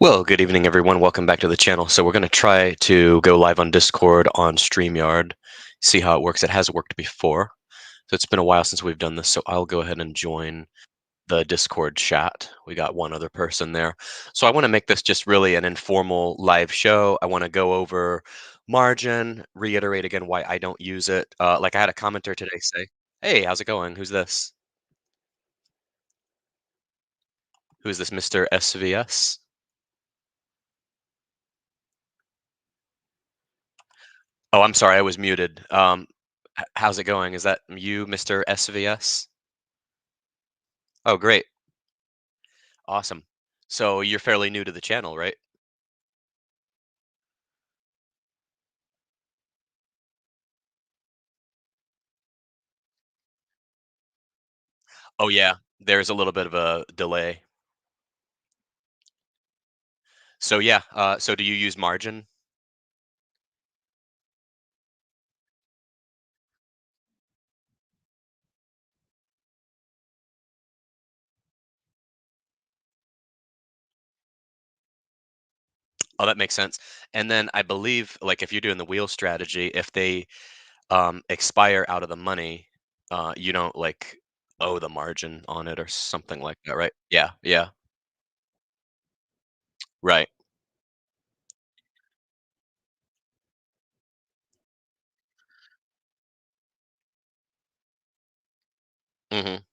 Well, good evening, everyone. Welcome back to the channel. So we're going to try to go live on Discord on StreamYard, see how it works. It has worked before. So it's been a while since we've done this. So I'll go ahead and join the Discord chat. We got one other person there. So I want to make this just really an informal live show. I want to go over margin, reiterate again why I don't use it. Like I had a commenter today say, "Hey, how's it going? Who's this? Who's this Mr. SVS?" Oh, I'm sorry, I was muted. How's it going? Is that you, Mr. SVS? Oh, great. Awesome. So you're fairly new to the channel, right? Oh, yeah. There's a little bit of a delay. So yeah, so do you use margin? Oh, that makes sense. And then I believe, like, if you're doing the wheel strategy, if they expire out of the money, you don't like owe the margin on it or something like that, right? Yeah, yeah, right. hmm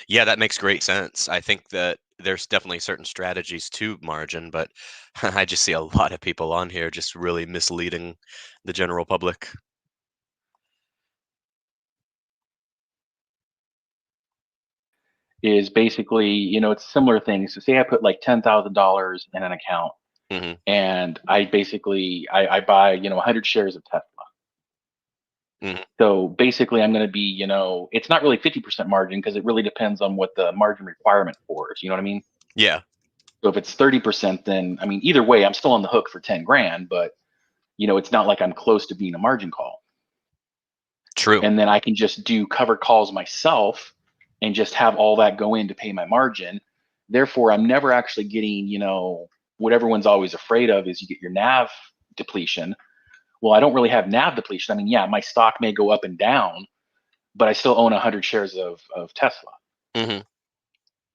Yeah, that makes great sense. I think that there's definitely certain strategies to margin, but I just see a lot of people on here just really misleading the general public. Is basically, it's similar things. So say I put like $10,000 in an account hmm and I buy, 100 shares of Tesla. hmm So basically I'm going to be, it's not really 50% margin because it really depends on what the margin requirement for is. You know what I mean? Yeah, So if it's 30%, then I mean, either way, I'm still on the hook for 10 grand, but it's not like I'm close to being a margin call. true. And then I can just do covered calls myself and just have all that go in to pay my margin. Therefore, I'm never actually getting, what everyone's always afraid of is you get your NAV depletion. Well, I don't really have NAV depletion. I mean, yeah, my stock may go up and down, but I still own 100 shares of Tesla. hmm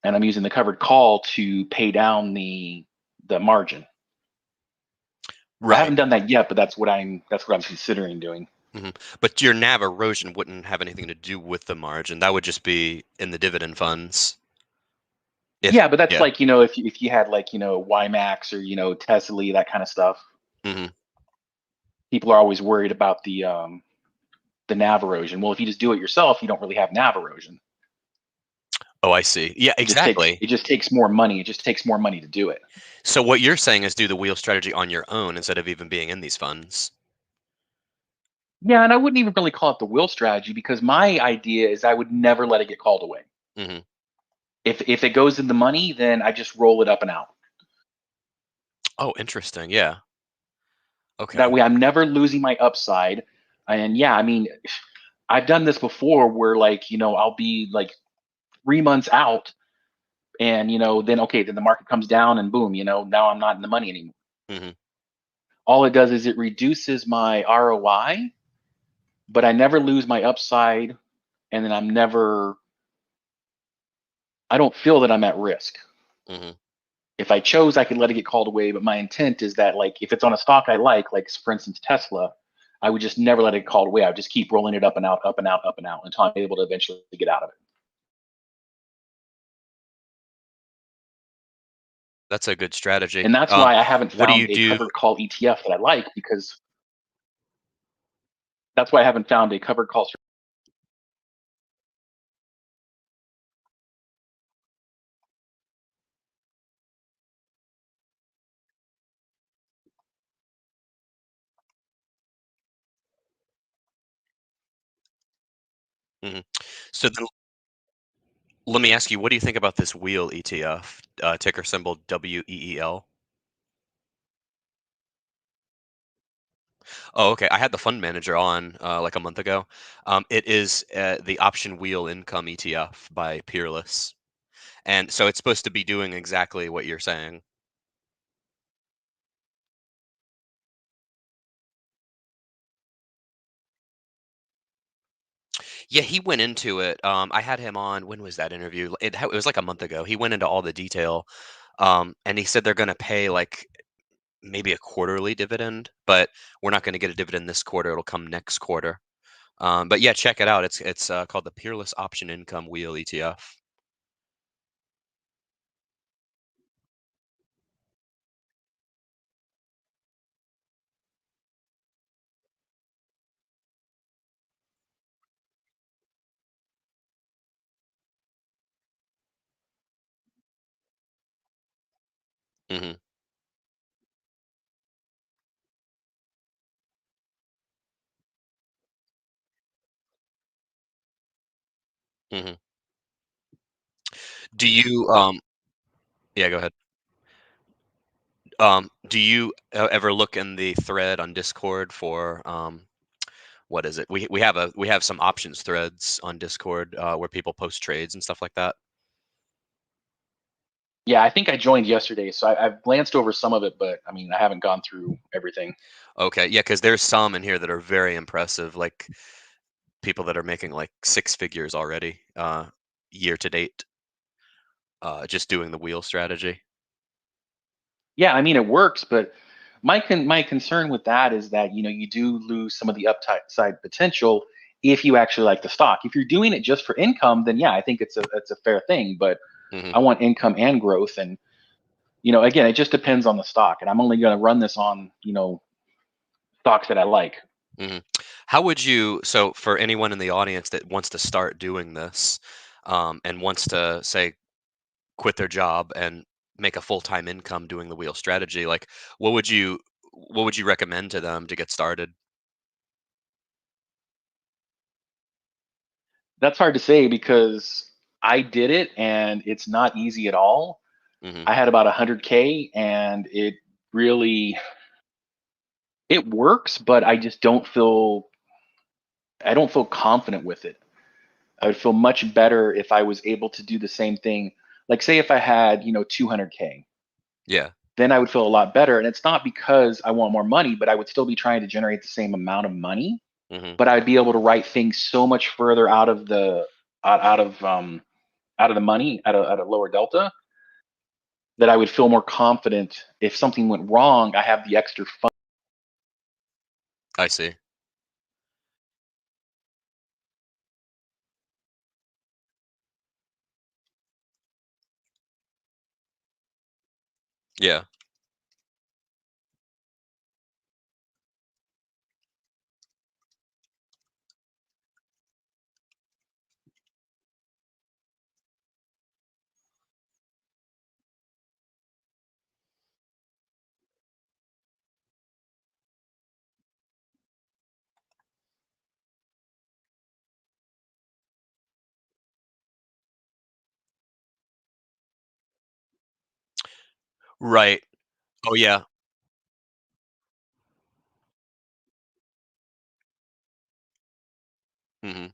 And I'm using the covered call to pay down the margin. I Right. haven't done that yet, but that's what I'm considering doing. hmm But your NAV erosion wouldn't have anything to do with the margin. That would just be in the dividend funds. If Yeah, but that's yeah. like, if you had like, YMAX or, Tesla, that kind of stuff. hmm People are always worried about the nav erosion. Well, if you just do it yourself, you don't really have nav erosion. Oh, I see. Yeah, It just takes exactly. it just takes more money. It just takes more money to do it. So what you're saying is do the wheel strategy on your own instead of even being in these funds. Yeah, and I wouldn't even really call it the will strategy because my idea is I would never let it get called away. hmm If it goes in the money, then I just roll it up and out. Oh, interesting. Yeah. That Okay. way I'm never losing my upside. And yeah, I mean, I've done this before where like, I'll be like 3 months out and then okay, then the market comes down and boom, now I'm not in the money anymore. hmm All it does is it reduces my ROI, but I never lose my upside, and then I don't feel that I'm at risk. hmm If I chose, I could let it get called away, but my intent is that like if it's on a stock I like for instance Tesla, I would just never let it get called away. I would just keep rolling it up and out, up and out, up and out until I'm able to eventually get out of it. That's a good strategy. And that's why I haven't What do found you a do? covered call ETF that I like because that's why I haven't found a covered call. Mhm. So then let me ask you, what do you think about this wheel ETF, ticker symbol WEEL? Oh, okay. I had the fund manager on like a month ago. It is the option wheel income ETF by Peerless, and so it's supposed to be doing exactly what you're saying. Yeah, he went into it. I had him on. When was that interview? It was like a month ago. He went into all the detail, and he said they're going to pay like maybe a quarterly dividend, but we're not going to get a dividend this quarter. It'll come next quarter. But yeah, check it out. It's called the Peerless Option Income Wheel ETF. Hmm. Hmm. Do you? Yeah, go ahead. Do you ever look in the thread on Discord for what is it? We have some options threads on Discord where people post trades and stuff like that. Yeah, I think I joined yesterday, so I've glanced over some of it, but I mean, I haven't gone through everything. Okay, yeah, because there's some in here that are very impressive, like people that are making like six figures already, year to date, just doing the wheel strategy. Yeah, I mean, it works, but my concern with that is that you do lose some of the upside potential if you actually like the stock. If you're doing it just for income, then yeah, I think it's a fair thing. But Hmm. I want income and growth, and again, it just depends on the stock. And I'm only going to run this on stocks that I like. Hmm. How would you? So, for anyone in the audience that wants to start doing this, and wants to say quit their job and make a full-time income doing the wheel strategy, like what would you what would you recommend to them to get started? That's hard to say because I did it, and it's not easy at all. Hmm. I had about 100K, and it works, but I don't feel confident with it. I would feel much better if I was able to do the same thing. Like, say if I had 200K, Yeah. then I would feel a lot better. And it's not because I want more money, but I would still be trying to generate the same amount of money. Hmm. But I'd be able to write things so much further out, out of the money at a lower delta, that I would feel more confident if something went wrong. I have the extra fund. I see. Yeah. Right. Oh, yeah. Hmm.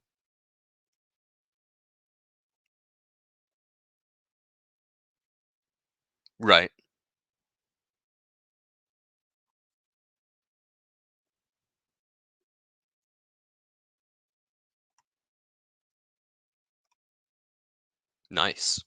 Right. Nice.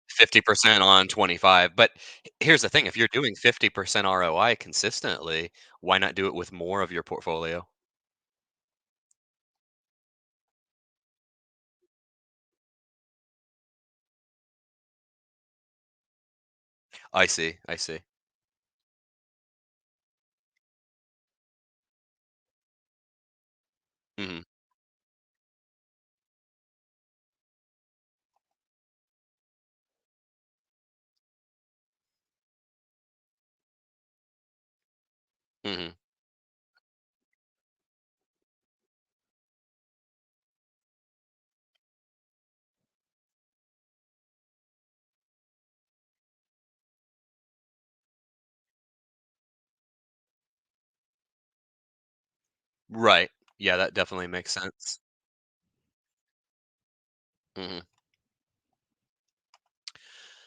50% on 25. But here's the thing, if you're doing 50% ROI consistently, why not do it with more of your portfolio? I see. I see. Hmm. Hmm. Right. Yeah, that definitely makes sense. Mhm.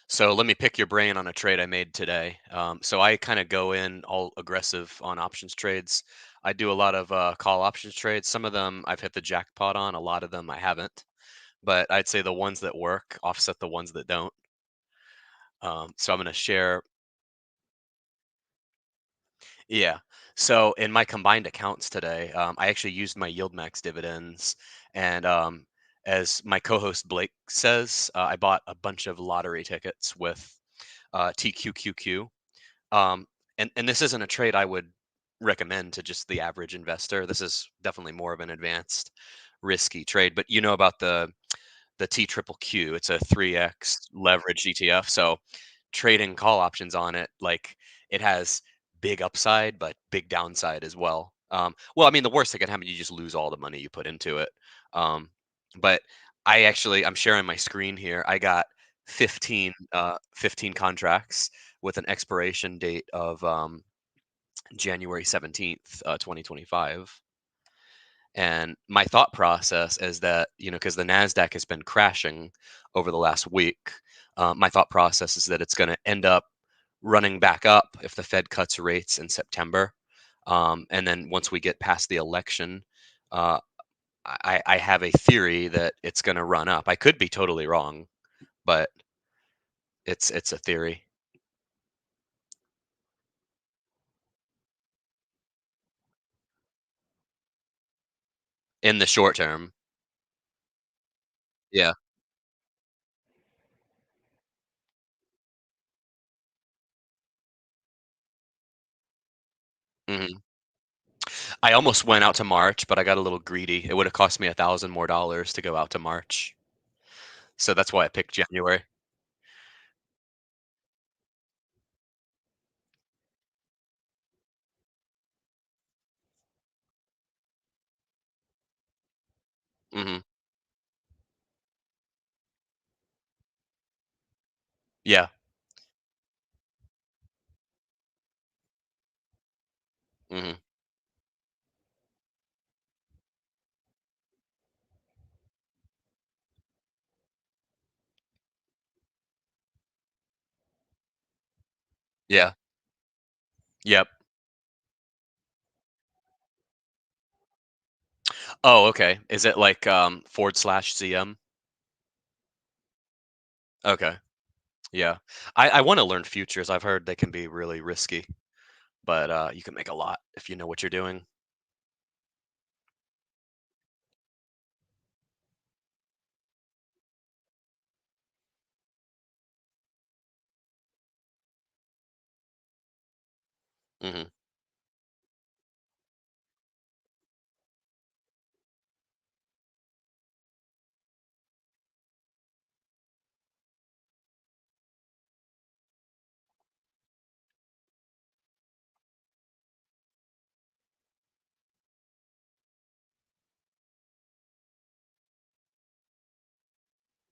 So let me pick your brain on a trade I made today. So I kind of go in all aggressive on options trades. I do a lot of call options trades. Some of them I've hit the jackpot on. A lot of them I haven't. But I'd say the ones that work offset the ones that don't. So I'm going to share. Yeah. So in my combined accounts today, I actually used my YieldMax dividends, and as my co-host Blake says, I bought a bunch of lottery tickets with TQQQ. Um, and this isn't a trade I would recommend to just the average investor. This is definitely more of an advanced, risky trade. But you know about the T triple Q. It's a 3x leverage ETF. So trading call options on it, like it has big upside, but big downside as well. Well, I mean, the worst that can happen, you just lose all the money you put into it. Um, but I'm sharing my screen here. I got 15 contracts with an expiration date of January 17th, 2025. And my thought process is that, because the NASDAQ has been crashing over the last week, my thought process is that it's going to end up running back up if the Fed cuts rates in September. And then once we get past the election, uh, I have a theory that it's going to run up. I could be totally wrong, but it's a theory in the short term. Yeah. hmm I almost went out to March, but I got a little greedy. It would have cost me $1,000 more dollars to go out to March. So that's why I picked January. Mhm. Yeah. Mhm. Yeah. Yep. Oh, okay. Is it like, /CM? Okay. Yeah. I wanna learn futures. I've heard they can be really risky, but, you can make a lot if you know what you're doing. Mhm.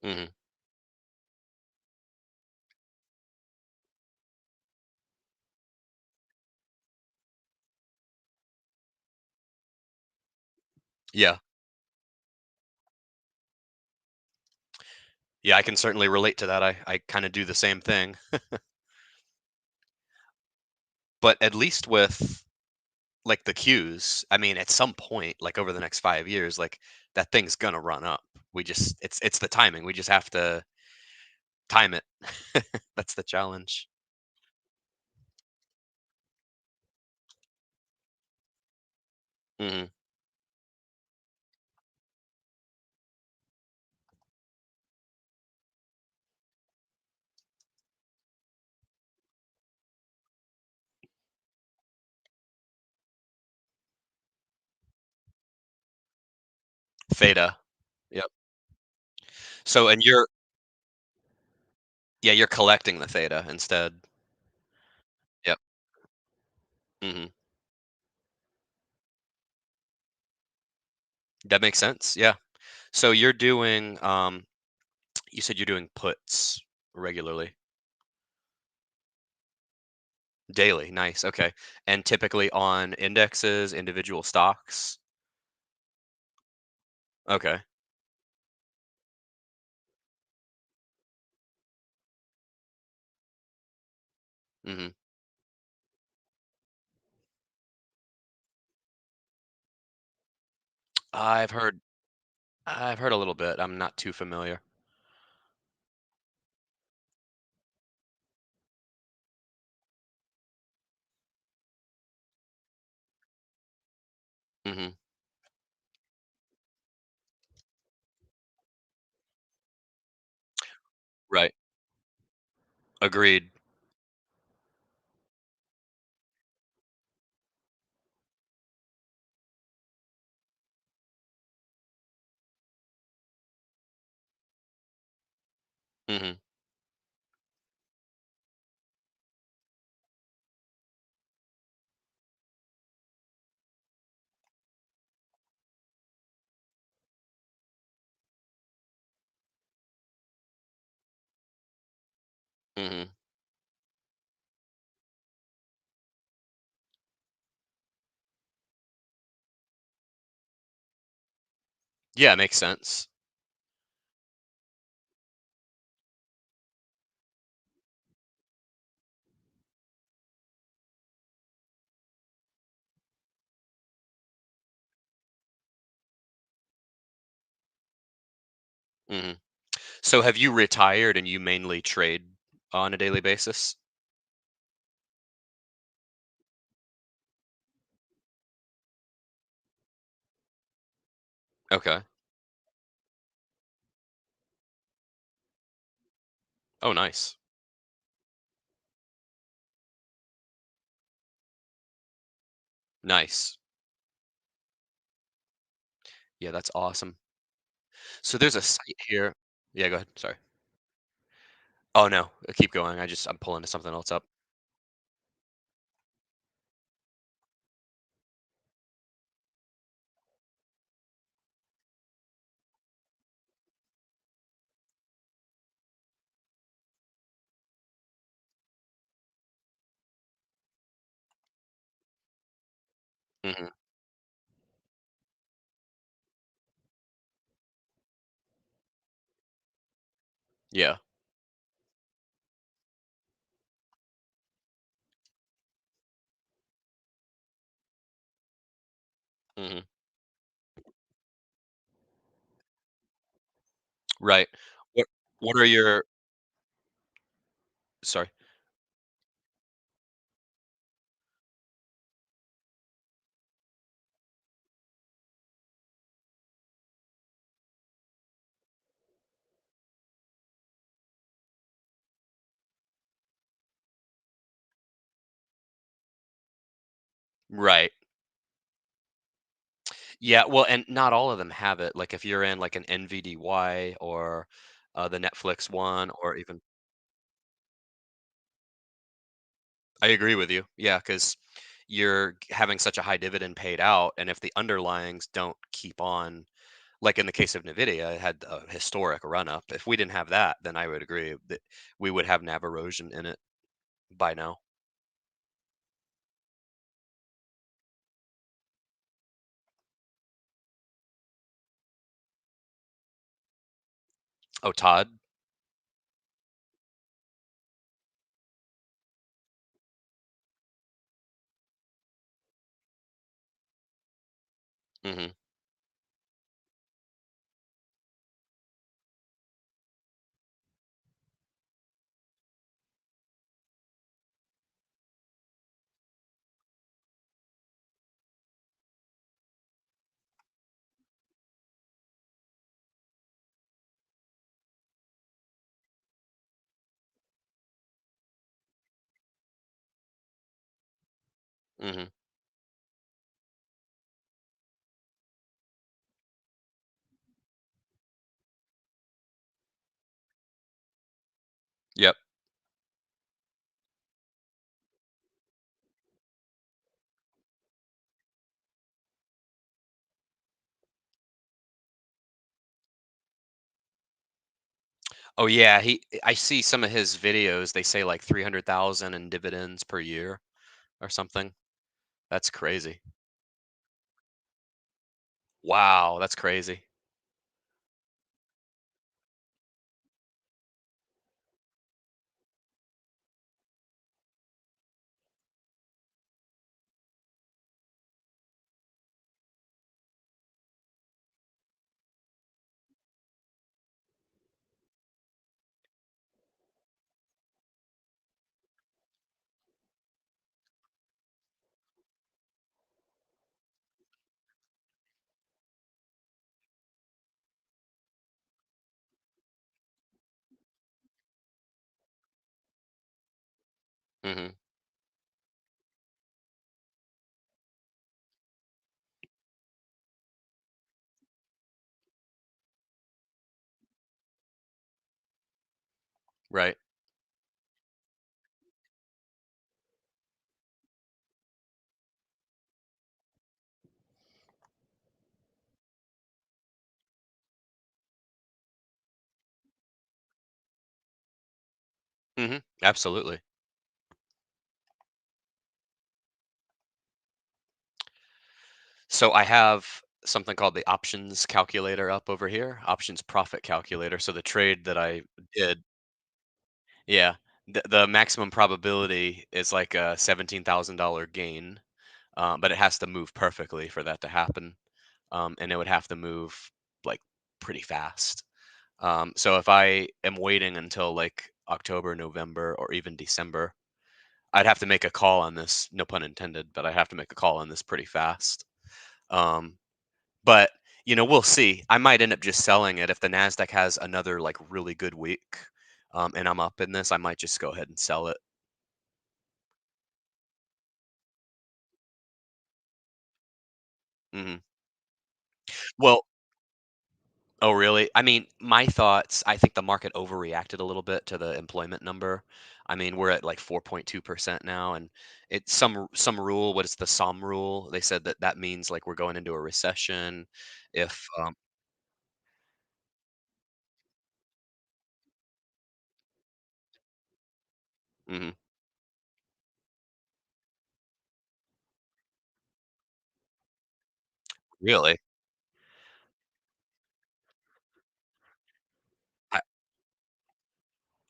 Mhm. Yeah. Yeah, I can certainly relate to that. I kinda do the same thing. But at least with, like, the Qs, I mean, at some point, like, over the next 5 years, like, that thing's gonna run up. It's the timing. We just have to time it. That's the challenge. Mhm. Theta. Yep. So and you're Yeah, you're collecting the theta instead. Yep. Mhm. That makes sense, yeah. So you're doing, you said you're doing puts regularly? Daily, nice, okay. And typically on indexes, individual stocks? Okay. Mhm. I've heard I've heard a little bit. I'm not too familiar. Mhm. Right. Agreed. Mhm. Mhm. Yeah, makes sense. Mhm. So have you retired and you mainly trade on a daily basis? Okay. Oh, nice. Nice. Yeah, that's awesome. So there's a site here. Yeah, go ahead. Sorry. Oh no, keep going. I'm pulling something else up. Mhm. Yeah. Mhm. Right. What what are your sorry. Right. Yeah, well, and not all of them have it. Like if you're in like an NVDY or the Netflix one or even I agree with you. Yeah, because you're having such a high dividend paid out, and if the underlyings don't keep on, like in the case of Nvidia, it had a historic run up. If we didn't have that, then I would agree that we would have NAV erosion in it by now. Oh, Todd. Hmm. Hmm. Yep. Oh yeah, I see some of his videos. They say like 300,000 in dividends per year or something. That's crazy. Wow, that's crazy. Right. Absolutely. So I have something called the options calculator up over here, options profit calculator. So the trade that I did, yeah, the maximum probability is like a $17,000 gain, but it has to move perfectly for that to happen, and it would have to move like pretty fast. So if I am waiting until like October, November, or even December, I'd have to make a call on this. No pun intended, but I have to make a call on this pretty fast. Um, But, we'll see. I might end up just selling it if the Nasdaq has another, like, really good week, and I'm up in this, I might just go ahead and sell it. Mhm. Well, oh, really? I mean, my thoughts, I think the market overreacted a little bit to the employment number. I mean, we're at, like, 4.2% now, and it's some rule, what is the SOM rule? They said that that means, like, we're going into a recession if, mhm. Really? I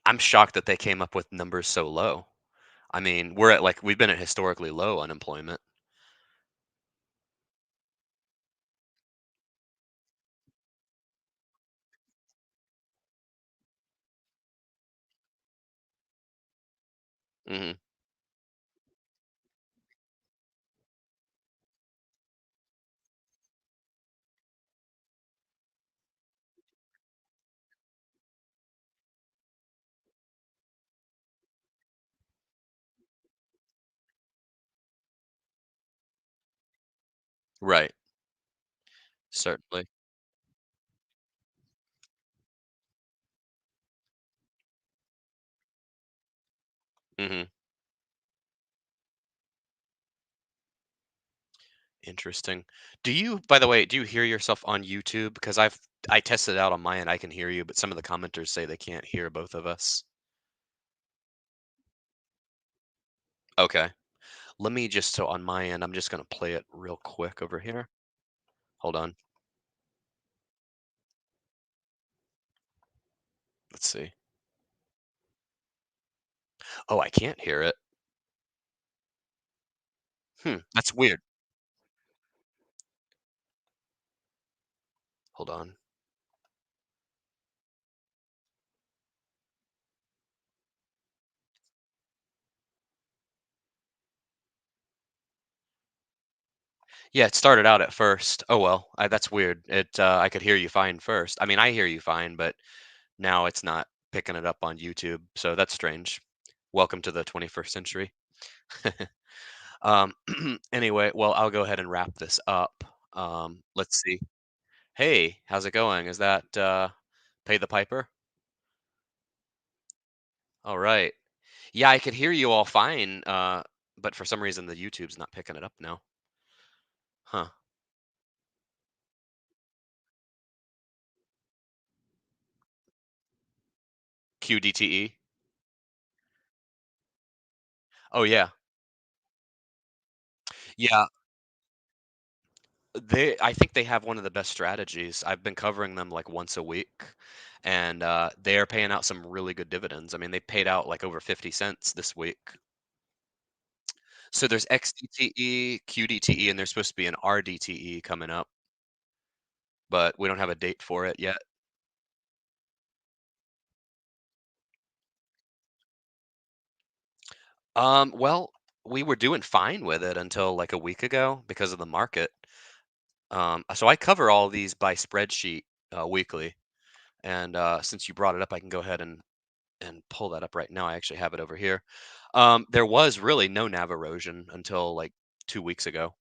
I'm shocked that they came up with numbers so low. I mean, we've been at historically low unemployment. Mhm. Right. Certainly. Mhm. Interesting. By the way, do you hear yourself on YouTube? Because I tested it out on my end, I can hear you, but some of the commenters say they can't hear both of us. Okay. Let me just so on my end, I'm just gonna play it real quick over here. Hold on. Let's see. Oh, I can't hear it. That's weird. Hold on. Yeah, it started out at first. Oh well, that's weird. I could hear you fine first. I mean, I hear you fine, but now it's not picking it up on YouTube, so that's strange. Welcome to the 21st century. Um, anyway, well, I'll go ahead and wrap this up. Let's see. Hey, how's it going? Is that Pay the Piper? All right. Yeah, I could hear you all fine, but for some reason the YouTube's not picking it up now. Huh. QDTE? Oh yeah. Yeah, I think they have one of the best strategies. I've been covering them like once a week, and they are paying out some really good dividends. I mean, they paid out like over 50 cents this week. So there's XDTE, QDTE, and there's supposed to be an RDTE coming up, but we don't have a date for it yet. Well, we were doing fine with it until like a week ago because of the market. So I cover all these by spreadsheet weekly, and since you brought it up, I can go ahead and pull that up right now. I actually have it over here. There was really no nav erosion until like 2 weeks ago.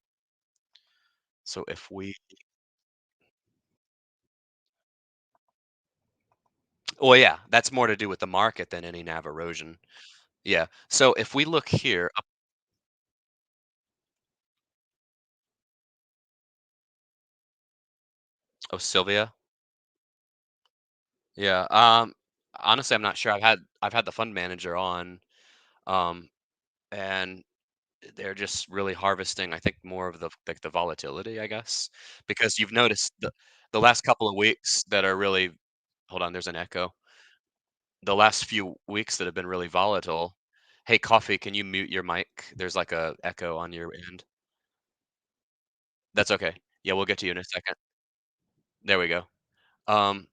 So if we Well, yeah, that's more to do with the market than any NAV erosion. Yeah. So if we look here, oh, Sylvia. Yeah. Honestly, I'm not sure. I've had the fund manager on, um, and they're just really harvesting, I think, more of the like the volatility, I guess, because you've noticed the last couple of weeks that are really. Hold on, there's an echo. The last few weeks that have been really volatile. Hey, coffee, can you mute your mic? There's like a echo on your end. That's okay. Yeah, we'll get to you in a second. There we go. Um,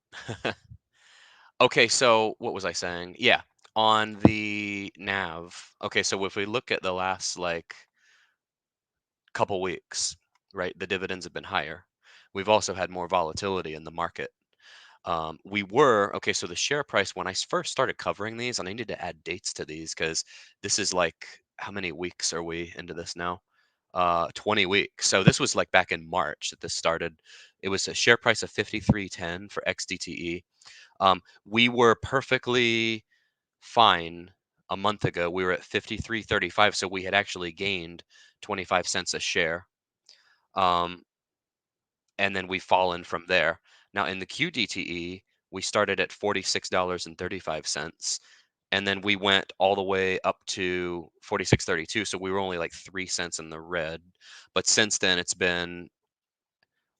okay, so what was I saying? Yeah, on the nav. Okay, so if we look at the last like couple weeks, right, the dividends have been higher. We've also had more volatility in the market. We were okay. So the share price when I first started covering these, and I needed to add dates to these because this is like how many weeks are we into this now? 20 weeks. So this was like back in March that this started. It was a share price of 53.10 for XDTE. We were perfectly fine a month ago. We were at 53.35, so we had actually gained 25 cents a share. Um, and then we've fallen from there. Now in the QDTE, we started at $46.35, and then we went all the way up to 46.32. So we were only like 3 cents in the red. But since then, it's been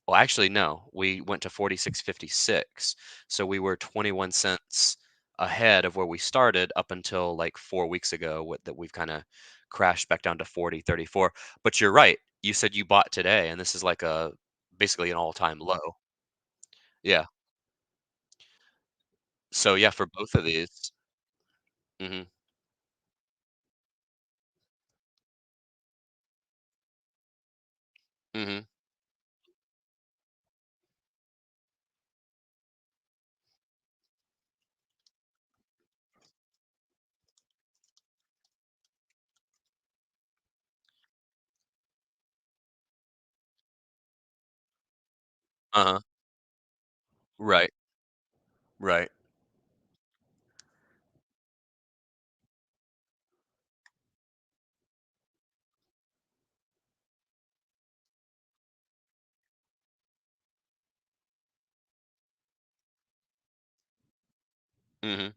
well, actually, no, we went to 46.56. So we were 21 cents ahead of where we started up until like 4 weeks ago, that we've kind of crashed back down to 40.34. But you're right. You said you bought today, and this is like a basically an all-time low. Yeah. So yeah, for both of these. Mhm. Mhm. Uh-huh. Right. Right. Mhm.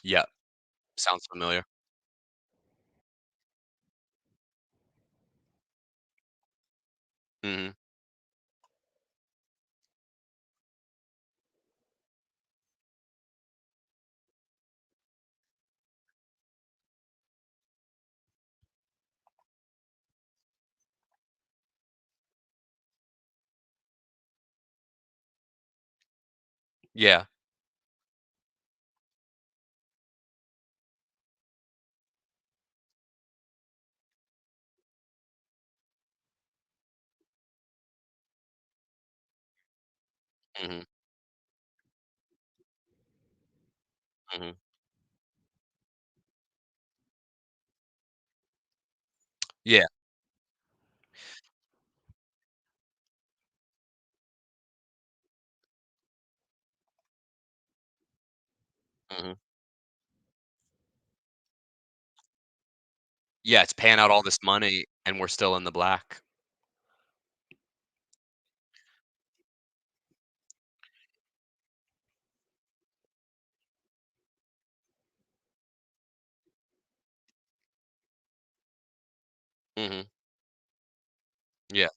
Yeah. Sounds familiar. Mhm. Yeah. Mhm. Mhm. Yeah. Mhm. Yeah, it's paying out all this money, and we're still in the black. Mhm. Yeah.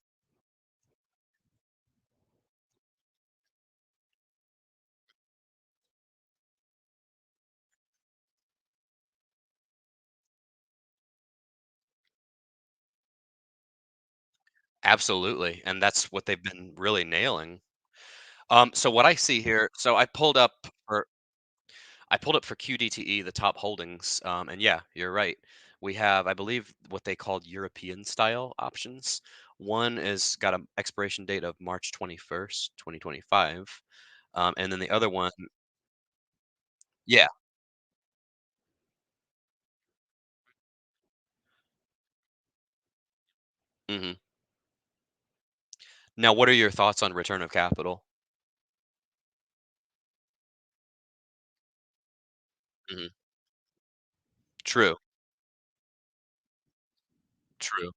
Absolutely, and that's what they've been really nailing. So what I see here, so I pulled up for QDTE, the top holdings, and yeah, you're right. We have, I believe, what they called European style options. One is got an expiration date of March 21st, 2025, and then the other one, yeah, Mhm. Now, what are your thoughts on return of capital? Mhm. True, true.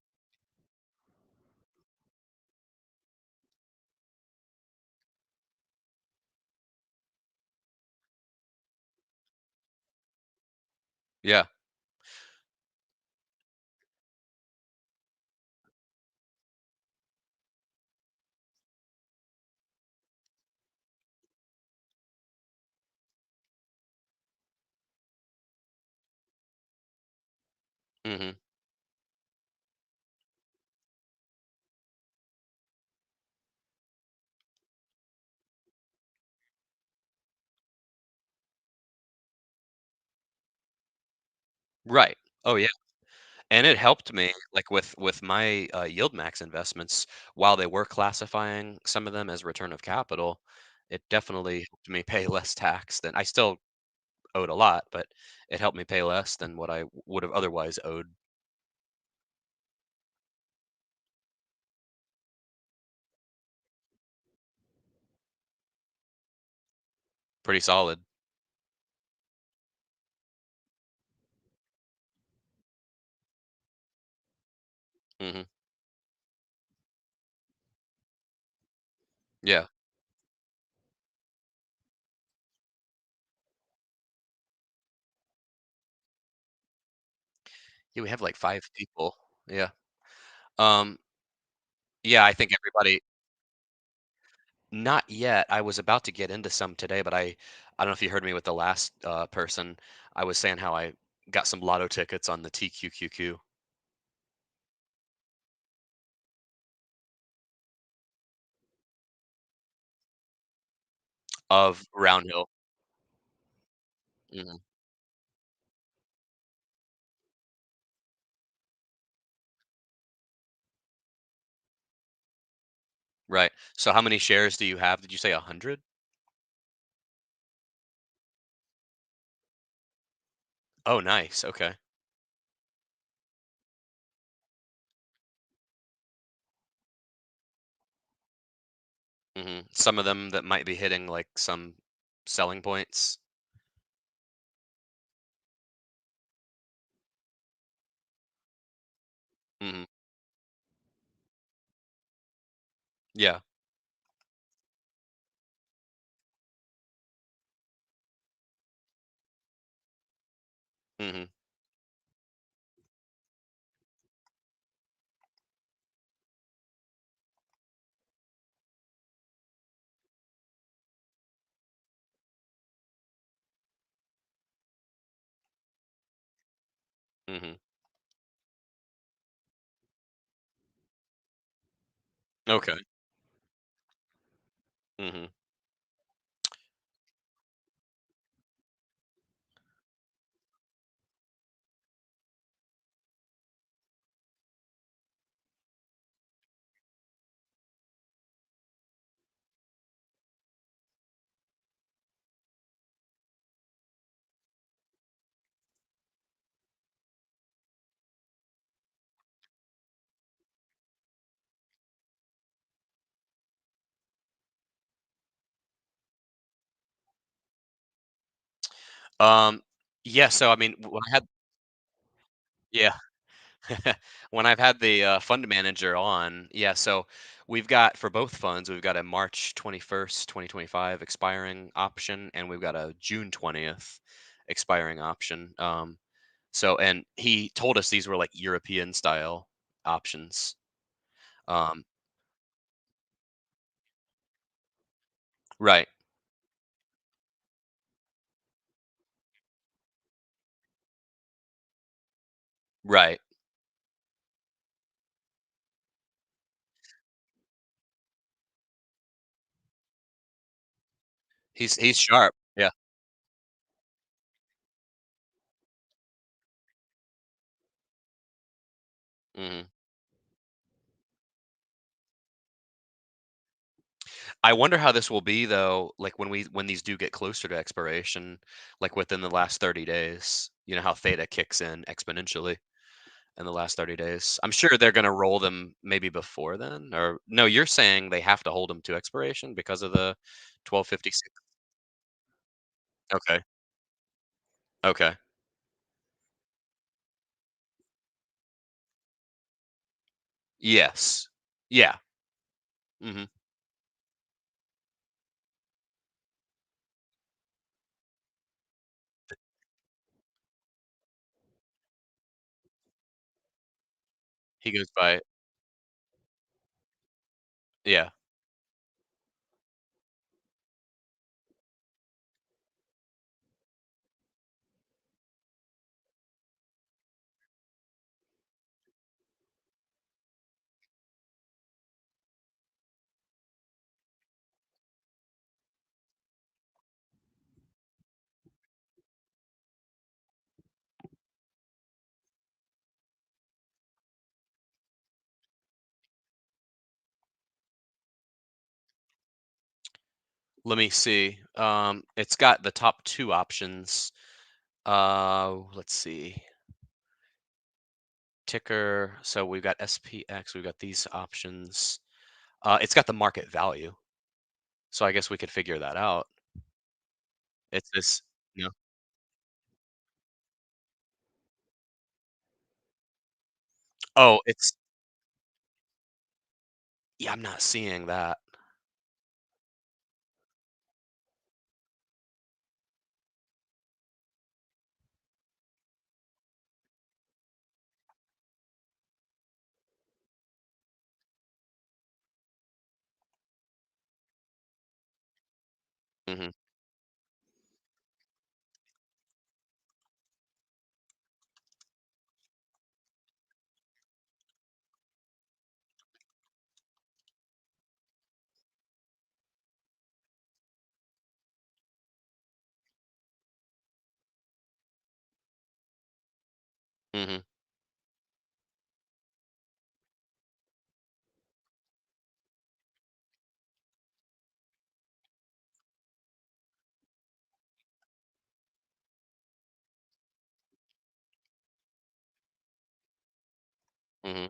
Yeah. Mhm. Right. Oh, yeah. And it helped me, like, with my, YieldMax investments, while they were classifying some of them as return of capital, it definitely helped me pay less tax than I still owed a lot, but it helped me pay less than what I would have otherwise owed. Pretty solid. Mhm. Yeah. Yeah, we have, like, 5 people. Yeah. Um, yeah, I think everybody not yet. I was about to get into some today, but I don't know if you heard me with the last, person. I was saying how I got some lotto tickets on the TQQQ of Round Hill. Mhm. Right. So how many shares do you have? Did you say 100? Oh, nice. Okay. Mhm. Some of them that might be hitting, like, some selling points. Mhm. Yeah. Mhm. Mhm. Okay. Mhm. Um, yeah, so, I mean, when I had yeah. When I've had the, fund manager on, yeah, so we've got for both funds, we've got a March 21st, 2025 expiring option, and we've got a June 20th expiring option. So and he told us these were like European style options. Um, right, right. He's sharp. Yeah. Mhm. I wonder how this will be though, like when these do get closer to expiration, like within the last 30 days, you know how theta kicks in exponentially. in the last 30 days. I'm sure they're gonna roll them maybe before then, or no, you're saying they have to hold them to expiration because of the 1256? Okay, okay. Yes. Yeah. Mhm. He goes by yeah. Let me see. It's got the top 2 options. Let's see. Ticker, so we've got SPX, we've got these options. It's got the market value, so I guess we could figure that out. It's this you know Oh, it's yeah, I'm not seeing that. Mhm, mhm, mhm,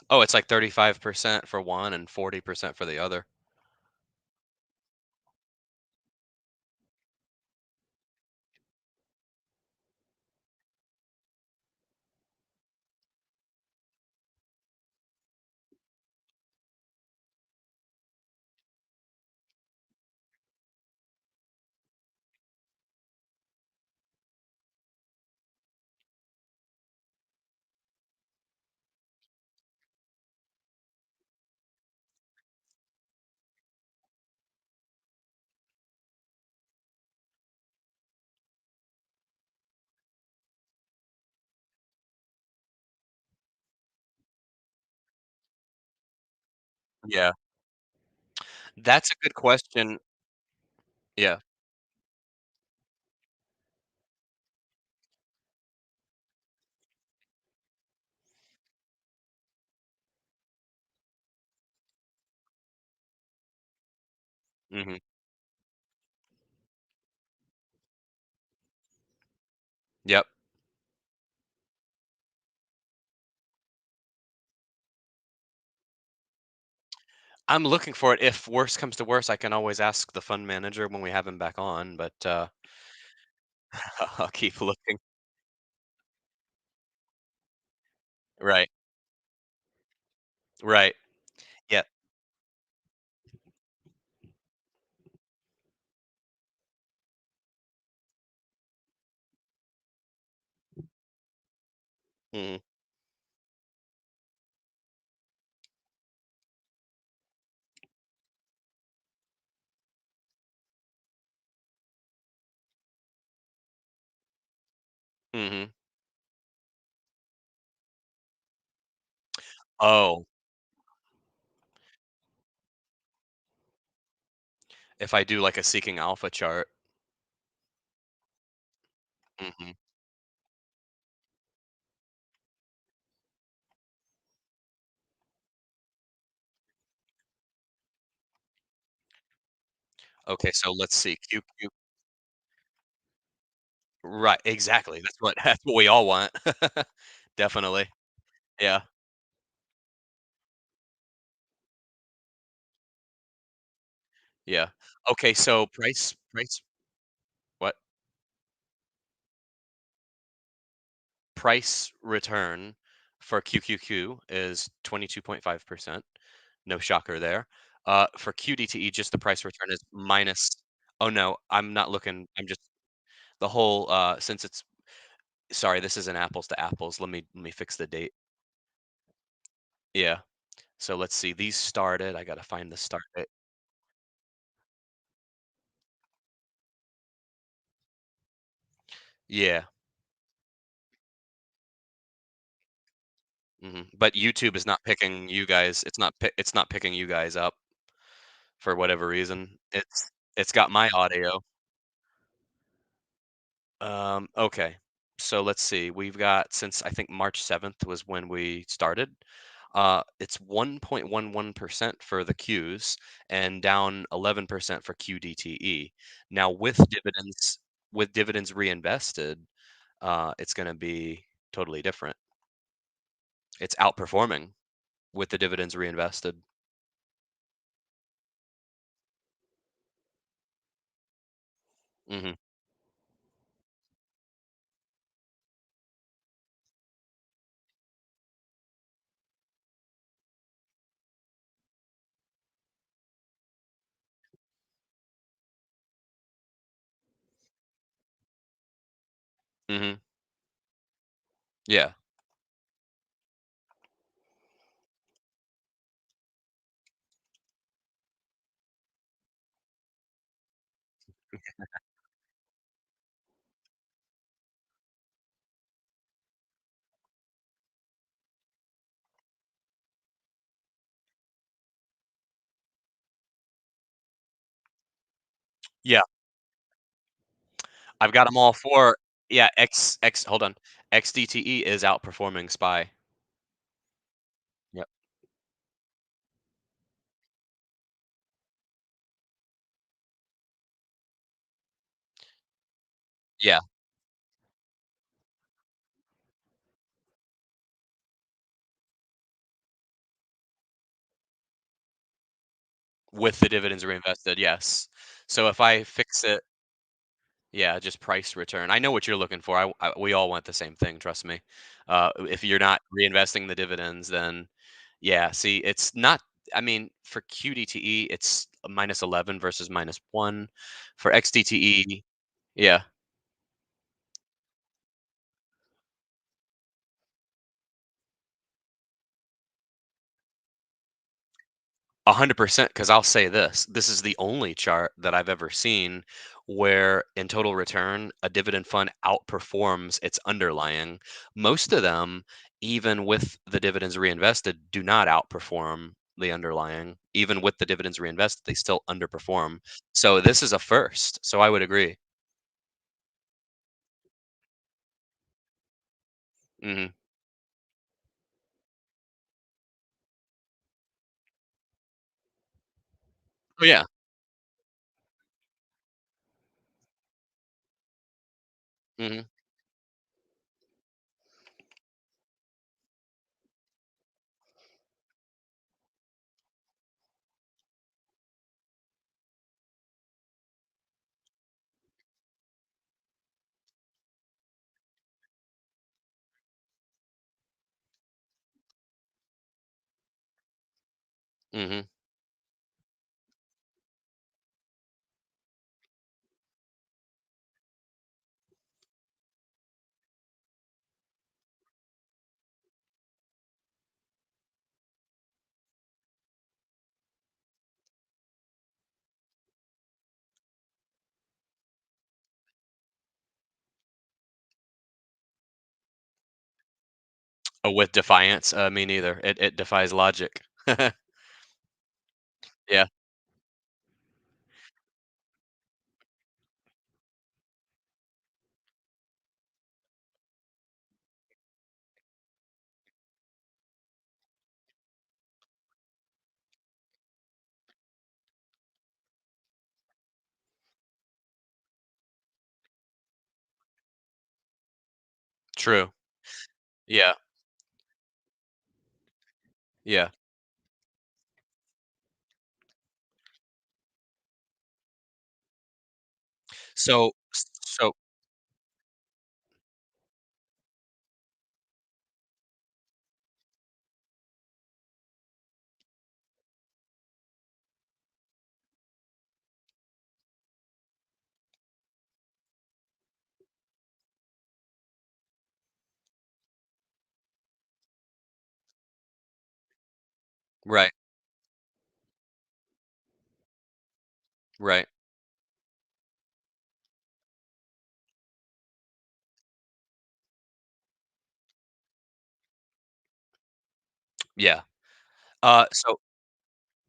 Oh, it's like 35% for one and 40% for the other. Yeah. That's a good question. Yeah. Mhm. Yep. I'm looking for it. If worst comes to worst, I can always ask the fund manager when we have him back on, but, I'll keep looking. Right. Right. Yeah. Mhm. Mhm. Oh, if I do like a seeking alpha chart. Mhm. Okay, so let's see. Q right, exactly. That's what we all want. Definitely. Yeah, yeah. Okay, so price what? Price return for QQQ is 22.5%. No shocker there. For QDTE, just the price return is minus. Oh, no, I'm not looking. I'm just the whole, since it's sorry, this isn't apples to apples. Let me fix the date. Yeah. So let's see. These started. I gotta find the start date. Yeah. But YouTube is not picking you guys. It's not picking you guys up for whatever reason. It's got my audio. Okay. So let's see. We've got since I think March 7th was when we started. It's 1.11% for the Qs and down 11% for QDTE. Now with dividends reinvested, it's going to be totally different. It's outperforming with the dividends reinvested. Hmm. Hmm. Yeah. Yeah. I've got them all four. Yeah. Hold on. XDTE is outperforming SPY. Yep. Yeah. With the dividends reinvested, yes. So if I fix it, yeah, just price return. I know what you're looking for. We all want the same thing, trust me. If you're not reinvesting the dividends, then yeah, see, it's not. I mean, for QDTE, it's a -11 versus -1. For XDTE, yeah, 100%, because I'll say this, this is the only chart that I've ever seen where in total return, a dividend fund outperforms its underlying. Most of them, even with the dividends reinvested, do not outperform the underlying. Even with the dividends reinvested, they still underperform. So this is a first. So I would agree. Hmm. Oh yeah. Hmm. Hmm. Oh, with defiance? Me neither. It defies logic. Yeah, true. Yeah, yeah. So right, right. Yeah. So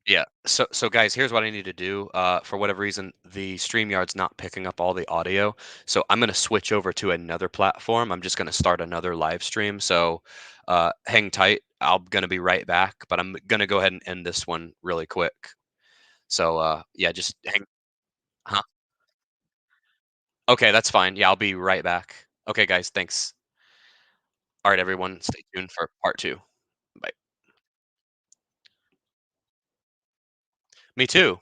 yeah. So guys, here's what I need to do. For whatever reason, the StreamYard's not picking up all the audio. So I'm gonna switch over to another platform. I'm just gonna start another live stream. So hang tight. I'm gonna be right back, but I'm gonna go ahead and end this one really quick. So yeah, just hang. Huh? Okay, that's fine. Yeah, I'll be right back. Okay, guys, thanks. All right, everyone, stay tuned for part two. Bye. Me too.